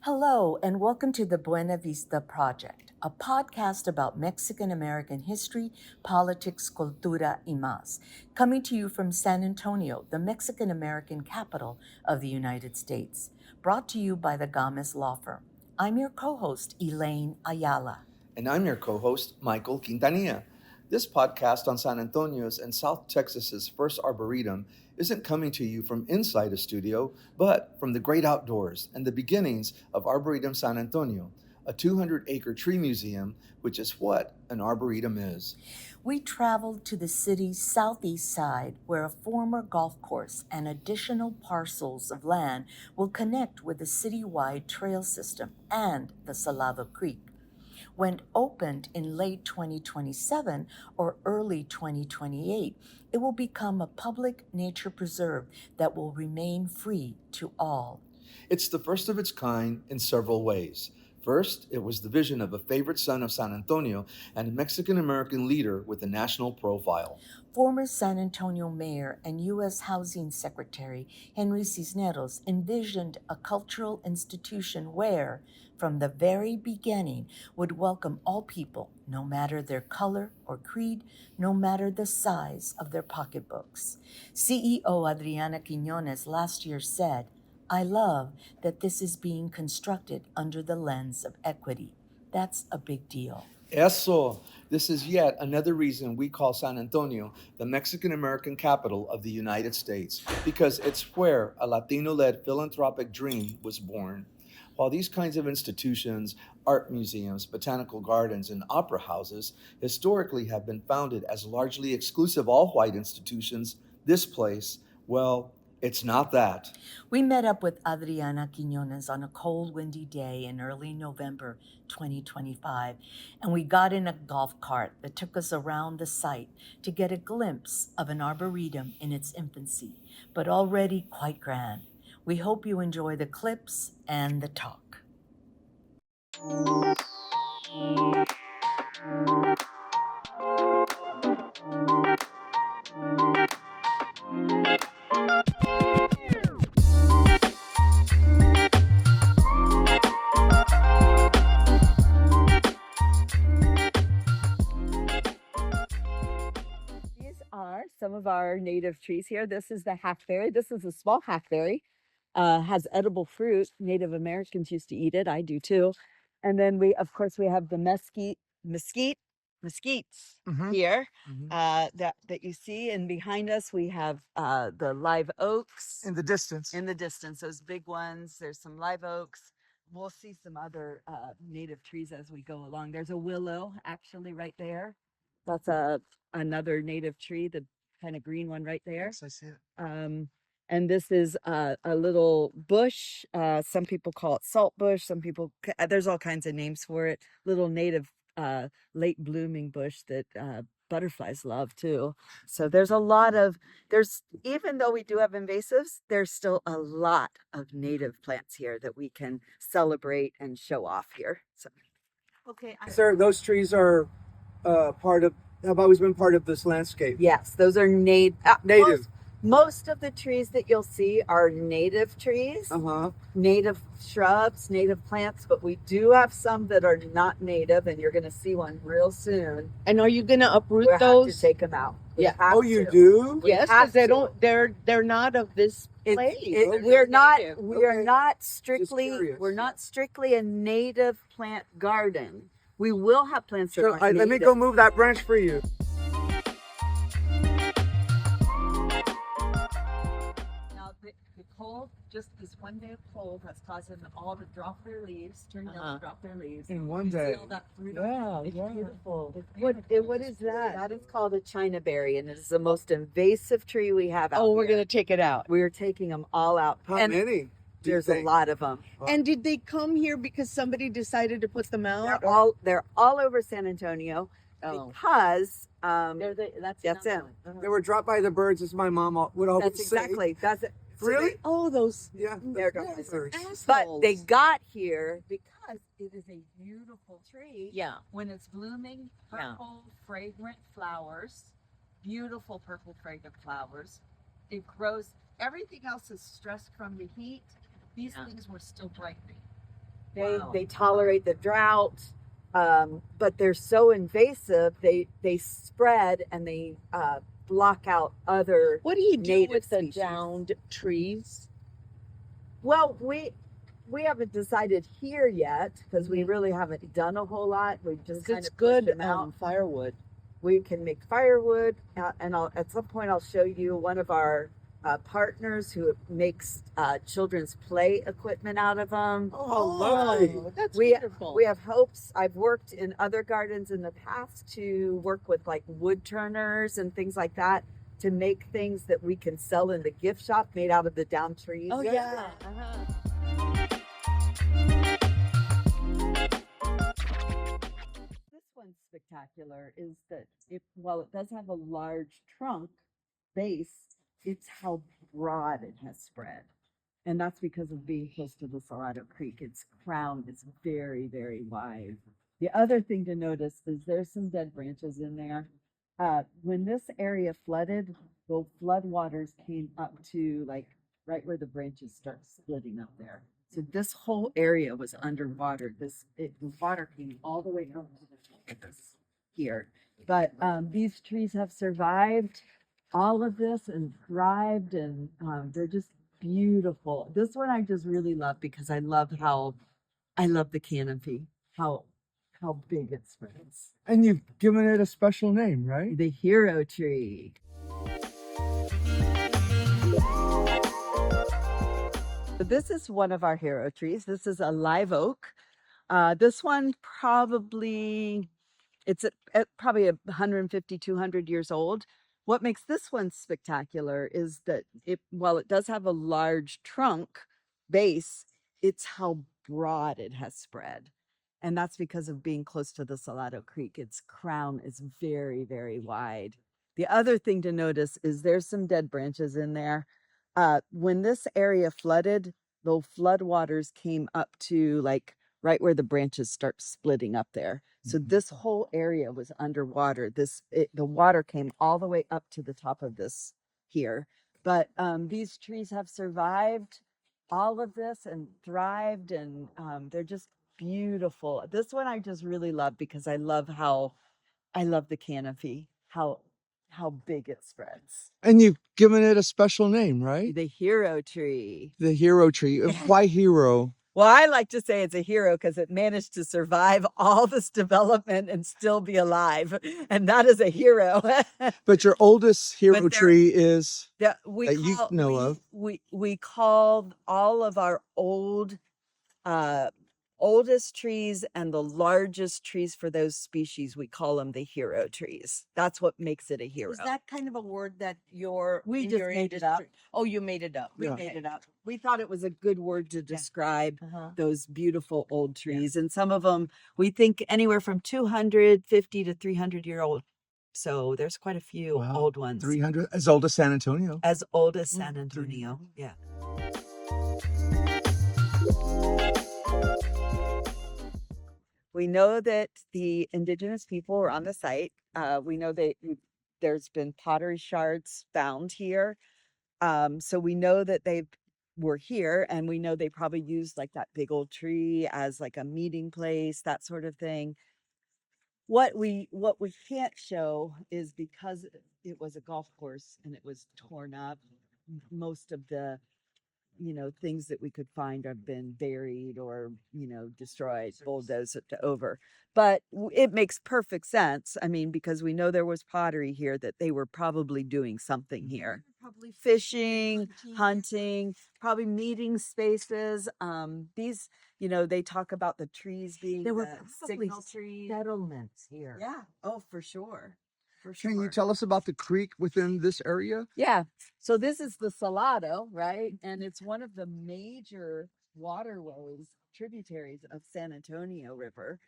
Hello, and welcome to the Buena Vista Project, a podcast about Mexican American history, politics, cultura, y más, coming to you from San Antonio, the Mexican American capital of the United States, brought to you by the Gomez Law Firm. I'm your co host, Elaine Ayala. And I'm your co host, Michael Quintanilla. This podcast on San Antonio's and South Texas's first Arboretum isn't coming to you from inside a studio, but from the great outdoors and the beginnings of Arboretum San Antonio, a 200-acre tree museum, which is what an arboretum is. We traveled to the city's southeast side, where a former golf course and additional parcels of land will connect with the citywide trail system and the Salado Creek. When opened in late 2027 or early 2028, it will become a public nature preserve that will remain free to all. It's the first of its kind in several ways. First, it was the vision of a favorite son of San Antonio and a Mexican American leader with a national profile. Former San Antonio Mayor and U.S. Housing Secretary Henry Cisneros envisioned a cultural institution where, from the very beginning, would welcome all people, no matter their color or creed, no matter the size of their pocketbooks. CEO Adriana Quiñones last year said, "I love that this is being constructed under the lens of equity. That's a big deal." Eso! This is yet another reason we call San Antonio the Mexican American capital of the United States, because it's where a Latino led philanthropic dream was born. While these kinds of institutions, art museums, botanical gardens, and opera houses, historically have been founded as largely exclusive all white institutions, this place, well, it's not that. We met up with Adriana Quiñones on a cold, windy day in early November 2025, and we got in a golf cart that took us around the site to get a glimpse of an arboretum in its infancy, but already quite grand. We hope you enjoy the clips and the talk. These are some of our native trees here. This is the hackberry. This is a small hackberry. Has edible fruit. Native Americans used to eat it. I do too. And then of course, we have the mesquites here that you see. And behind us, we have the live oaks In the distance. in the distance. Those big ones. There's some live oaks. We'll see some other native trees as we go along. There's a willow actually right there. That's another native tree, the kind of green one right there. Yes, I see it. And this is a little bush. Some people call it salt bush. Some people, there's all kinds of names for it. Little native late blooming bush that butterflies love too. So there's even though we do have invasives, there's still a lot of native plants here that we can celebrate and show off here. So, okay. Sir, those trees are have always been part of this landscape. Yes, those are Native. Most of the trees that you'll see are native trees, native shrubs, native plants, but we do have some that are not native, and you're going to see one real soon. And are you gonna uproot We'll have those? to take them out. We Yeah. have Oh, you to. do? We Yes, have because to. they're not of this place. We're not native. we are Okay. not Just strictly curious. we're not strictly a native plant garden. We will have plants that Sure, aren't let me native. go move that branch for you. Now the cold, just this one day of cold, has caused them all to drop their leaves, turn down to drop their leaves. In one You day. feel that fruit. Yeah, It's yeah. beautiful. It's What beautiful. what is that? That is called a China berry, and it is the most invasive tree we have out Oh, we're here. gonna take it out. We're taking them all out. How and many? do you there's a think? lot of them. And did they come here because somebody decided to put them out? They're all over San Antonio because that's that's it. They were dropped by the birds, as my mom would always That's say. exactly that's it. So Really? Oh, those Yeah. There those goes. birds. But they assholes. got here because it is a beautiful tree. Yeah. When it's blooming, Yeah. purple, fragrant flowers, beautiful purple, fragrant flowers. It grows. Everything else is stressed from the heat. These Yeah. things were still bright green. They tolerate the drought, but they're so invasive. They spread and they block out other. What do you do native with the species. downed trees? Well, we haven't decided here yet because we really haven't done a whole lot. We've just kind It's of good pushed them out. firewood. We can make firewood, and at some point I'll show you one of our partners who makes children's play equipment out of them. Oh, lovely. That's We wonderful. we have hopes. I've worked in other gardens in the past to work with like wood turners and things like that to make things that we can sell in the gift shop made out of the down trees. Oh yeah. This one's spectacular is that while it does have a large trunk base, it's how broad it has spread. And that's because of being close to the Salado Creek. Its crown is very, very wide. The other thing to notice is there's some dead branches in there. When this area flooded, the flood waters came up to like right where the branches start splitting up there. So this whole area was underwater. The water came all the way up to the top of this here. But these trees have survived all of this and thrived, and they're just beautiful. This one I just really love because I love the canopy, how big it spreads. And you've given it a special name, right? The hero tree. So this is one of our hero trees. This is a live oak. This one probably, it's probably 150, 200 years old. What makes this one spectacular is that while it does have a large trunk base, it's how broad it has spread. And that's because of being close to the Salado Creek. Its crown is very, very wide. The other thing to notice is there's some dead branches in there. When this area flooded, the flood waters came up to like right where the branches start splitting up there. So this whole area was underwater. The water came all the way up to the top of this here. But these trees have survived all of this and thrived, and they're just beautiful. This one I just really love because I love the canopy, how big it spreads. And you've given it a special name, right? The hero tree. The hero tree. Why hero? Well, I like to say it's a hero because it managed to survive all this development and still be alive. And that is a hero. But your oldest hero tree is We call all of our oldest trees and the largest trees for those species, we call them the hero trees. That's what makes it a hero. Is that kind of a word that We just made it up. Oh, you made it up. We made it up. We thought it was a good word to describe Uh-huh. those beautiful old trees. And some of them, we think anywhere from 250 to 300-year old. So there's quite a few Wow. old ones. 300, as old as San Antonio. As old as San Antonio. Yeah. We know that the indigenous people were on the site. We know that there's been pottery shards found here. So we know that they were here, and we know they probably used like that big old tree as like a meeting place, that sort of thing. What we can't show is because it was a golf course and it was torn up, most of the things that we could find have been buried or, destroyed, bulldozed over. But it makes perfect sense. I mean, because we know there was pottery here, that they were probably doing something here. Probably fishing, hunting, probably meeting spaces. These, they talk about the trees being There were the probably signal trees. settlements here. Yeah. Oh, for sure. For sure. Can you tell us about the creek within this area? Yeah. So this is the Salado, right? And it's one of the major waterways, tributaries of San Antonio River.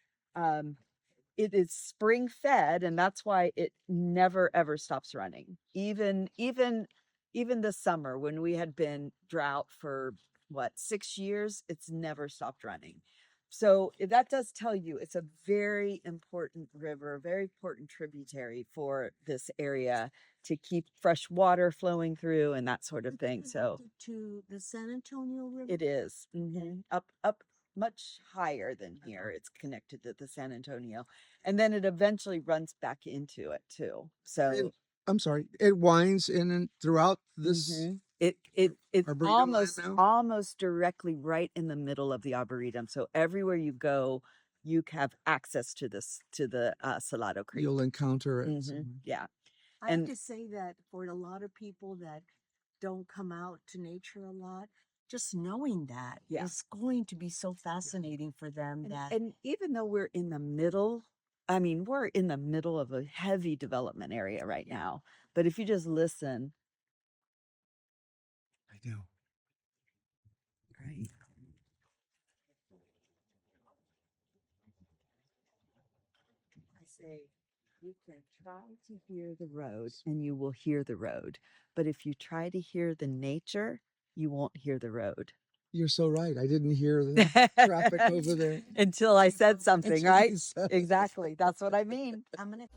It is spring fed, and that's why it never ever stops running. Even this summer when we had been drought for 6 years, it's never stopped running. So that does tell you it's a very important river, very important tributary for this area to keep fresh water flowing through and that sort of thing. So to the San Antonio River. it is up much higher than here. It's connected to the San Antonio, and then it eventually runs back into it too. So And, I'm sorry, it winds in and throughout this. it's Arboretum land now? almost directly right in the middle of the Arboretum. So everywhere you go, you have access to the Salado Creek. You'll encounter it. Yeah. I have And- to say that for a lot of people that don't come out to nature a lot, just knowing that Yeah. is going to be so fascinating for them that And even though we're in the middle, I mean, we're in the middle of a heavy development area right now. But if you just listen, I do. right? I say, you can try to hear the road and you will hear the road. But if you try to hear the nature, you won't hear the road. You're so right. I didn't hear the traffic over there. Until I said something, Until right? you said it. Exactly. That's what I mean. I'm gonna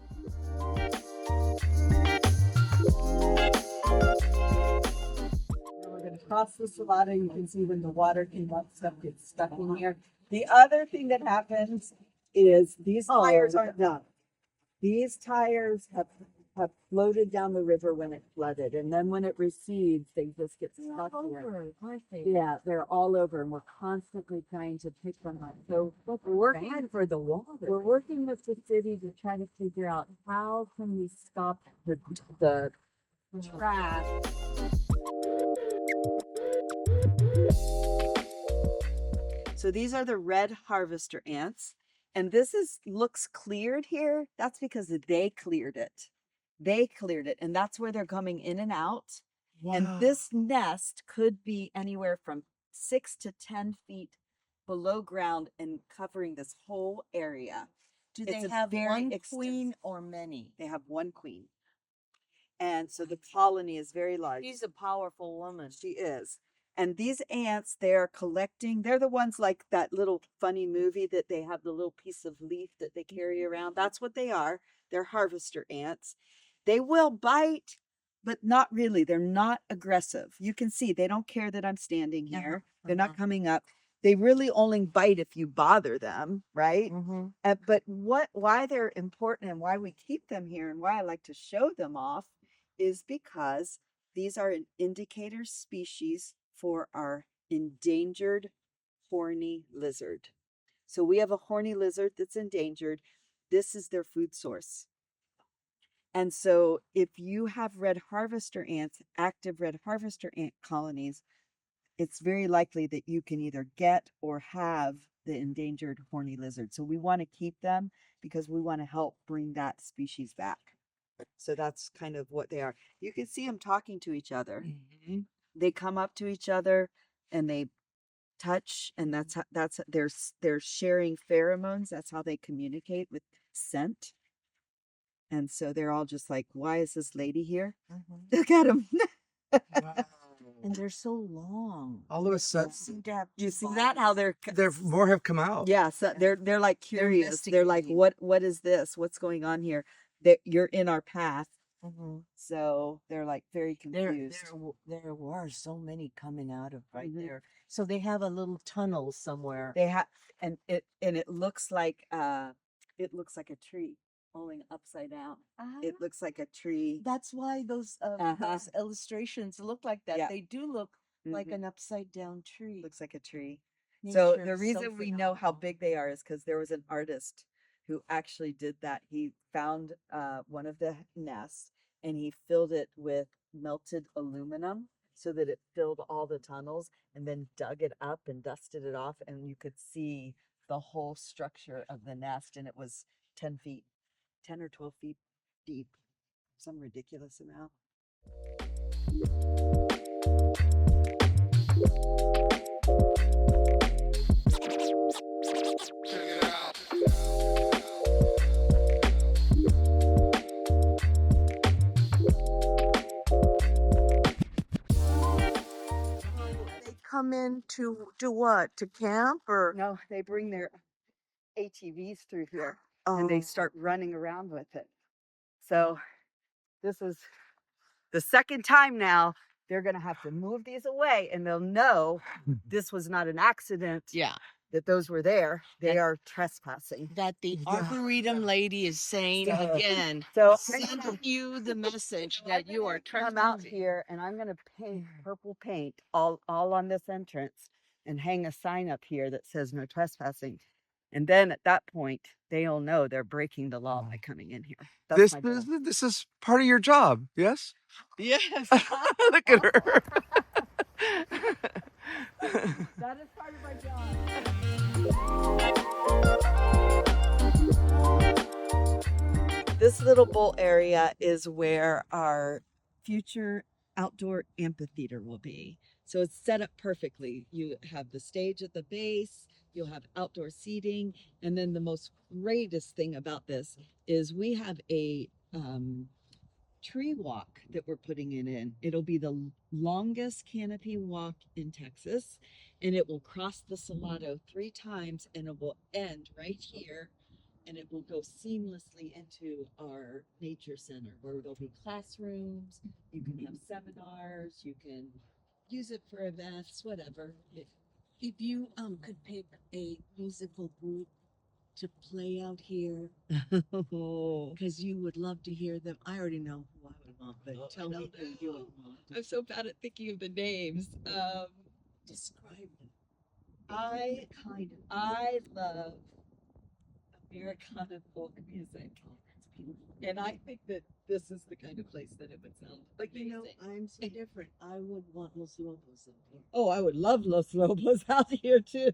Now we're going to cross the Salado. You can see when the water came up, stuff gets stuck in here. The other thing that happens is these tires aren't done. These tires have floated down the river when it flooded, and then when it recedes, they just get stuck here. Yeah, they're all over, and we're constantly trying to pick them up. So we're working for the water. we're working with the city to try to figure out how can we stop the trash. So these are the red harvester ants, and this looks cleared here. That's because they cleared it. They cleared it, and that's where they're coming in and out. And this nest could be anywhere from 6 to 10 feet below ground and covering this whole area. Do It's they a have very one extensive- queen or many? They have one queen. And so the colony is very large. She's a powerful woman. She is. And these ants, they're collecting. They're the ones like that little funny movie that they have the little piece of leaf that they carry around. That's what they are. They're harvester ants. They will bite, but not really. They're not aggressive. You can see they don't care that I'm standing here. They're not coming up. They really only bite if you bother them, right? Mm-hmm. But why they're important and why we keep them here and why I like to show them off is because these are an indicator species for our endangered horny lizard. So we have a horny lizard that's endangered. This is their food source. And so if you have red harvester ants, active red harvester ant colonies, it's very likely that you can either get or have the endangered horny lizard. So we want to keep them because we want to help bring that species back. So that's kind of what they are. You can see them talking to each other. Mm-hmm. They come up to each other and they touch, and that's they're sharing pheromones. That's how they communicate with scent. And so they're all just like, why is this lady here? Mm-hmm. Look at them. Wow. And they're so long. All of a sudden, Seem to have You two see that? How bodies. there more have come out. yeah, so they're like curious. They're like, investigating. what is this? What's going on here? You're in our path. Mm-hmm. So they're like very confused. There were so many coming out of right Mhm. there. So they have a little tunnel somewhere. They have, and it looks like a tree falling upside down. It looks like a tree. That's why those illustrations look like that. Yeah. They do look like Mhm. an upside down tree. Looks like a tree. So Nature the is reason we know how phenomenal. big they are is because there was an artist who actually did that. He found one of the nests and he filled it with melted aluminum so that it filled all the tunnels, and then dug it up and dusted it off, and you could see the whole structure of the nest, and it was 10 or 12 feet deep, some ridiculous amount. They come in to do what? To camp or? No, they bring their ATVs through here and they start running around with it. So this is the second time now they're going to have to move these away, and they'll know this was not an accident. Yeah. that those were there, they That- are trespassing. That the Yeah. Arboretum lady is saying again, So I'm sending gonna you the message that you are come out trespassing. here and I'm gonna paint purple paint all on this entrance and hang a sign up here that says no trespassing. And then at that point, they'll know they're breaking the law by coming in here. That's my job. This is part of your job, yes? Yes. Look at her. That is part of my job. This little bowl area is where our future outdoor amphitheater will be. So it's set up perfectly. You have the stage at the base, you'll have outdoor seating, and then the most greatest thing about this is we have a tree walk that we're putting it in. It'll be the longest canopy walk in Texas, and it will cross the Salado 3 times, and it will end right here, and it will go seamlessly into our nature center where there'll be classrooms, you can have seminars, you can use it for events, whatever. If you could pick a musical group to play out here, because you would love to hear them. I already know who I would want, but tell me who you would want. I'm so bad at thinking of the names. Describe them. I Kind of. I love Americana folk music. And I think that this is the kind of place that it would sound But amazing. you know, I'm so different. I would want Los Lobos up here. Oh, I would love Los Lobos out here too.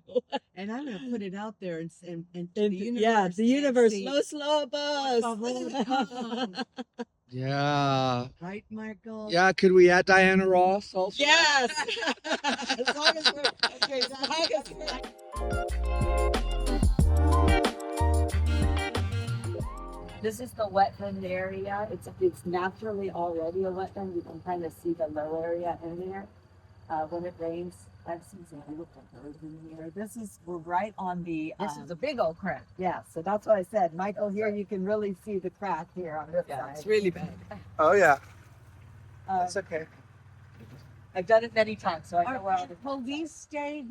And I'm gonna put it out there and to And the universe. yeah, the and universe. see, Los Lobos. por favor, come. Yeah. Right, Michael? Yeah, could we add Diana Ross also? Yes. As long as we're okay. As long as we're This is the wetland area. It's naturally already a wetland. You can kind of see the low area in there. When it rains, I've seen some beautiful birds in here. We're right on the. This is a big old crack. Yeah, so that's what I said. Michael, here you can really see the crack here on this side. It's really bad. Oh yeah. Uh, That's okay. I've done it many times, so I know where all the. Will these stay?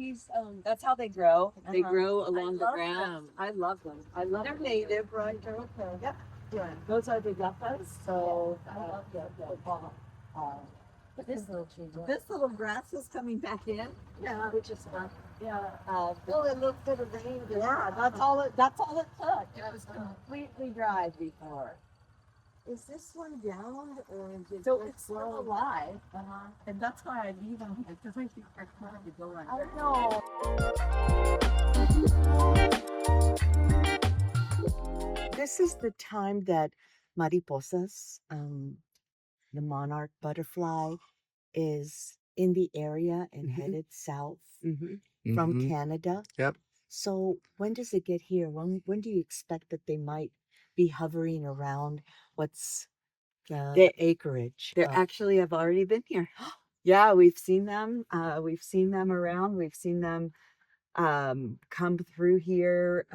That's how they grow. They Uh-huh. grow along the love ground. them. I love them. I love They're them. native, right? They're okay. Yep. Yeah. Those are the yuccas. So I love yuccas. But this little tree. This little grass is coming back in. Yeah, which is fun. Yeah. Well, it looked good at the end. Yeah, that's all it took. It was Completely dry before. Is this one down or is it? So it's still alive. Uh-huh. And that's why I leave them here, because I think they're trying to go I under. know. This is the time that mariposas, the monarch butterfly, is in the area and headed south from Canada. Yep. So when does it get here? When do you expect that they might be hovering around what's the acreage? They actually have already been here. Yeah, we've seen them. We've seen them around. We've seen them come through here.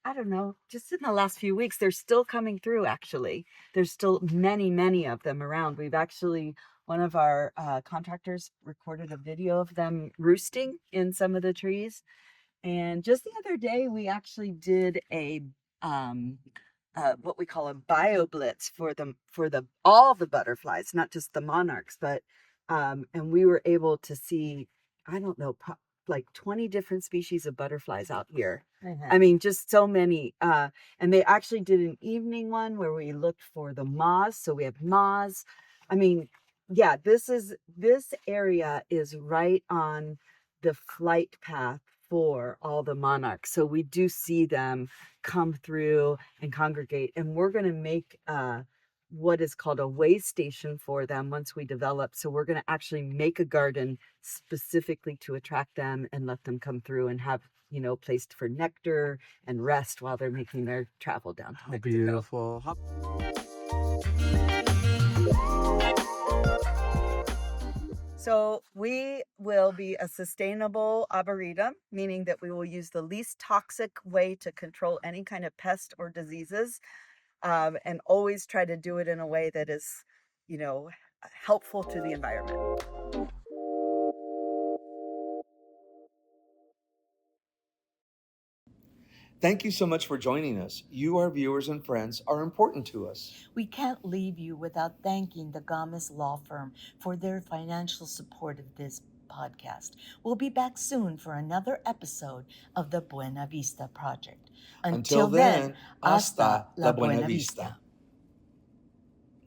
I don't know, just in the last few weeks. They're still coming through, actually. There's still many of them around. We've actually, one of our contractors recorded a video of them roosting in some of the trees. And just the other day, we actually did a what we call a bio blitz for all the butterflies, not just the monarchs, but and we were able to see, I don't know, like 20 different species of butterflies out here. I mean, just so many. And they actually did an evening one where we looked for the moths. So we have moths. I mean, yeah, this area is right on the flight path for all the monarchs. So we do see them come through and congregate, and we're going to make what is called a way station for them once we develop. So we're going to actually make a garden specifically to attract them and let them come through and have, you know, placed for nectar and rest while they're making their travel down to Mexico. Beautiful. So we will be a sustainable arboretum, meaning that we will use the least toxic way to control any kind of pest or diseases, and always try to do it in a way that is, you know, helpful to the environment. Thank you so much for joining us. You, our viewers and friends, are important to us. We can't leave you without thanking the Gomez Law Firm for their financial support of this podcast. We'll be back soon for another episode of the Buena Vista Project. Until then, hasta la Buena Vista.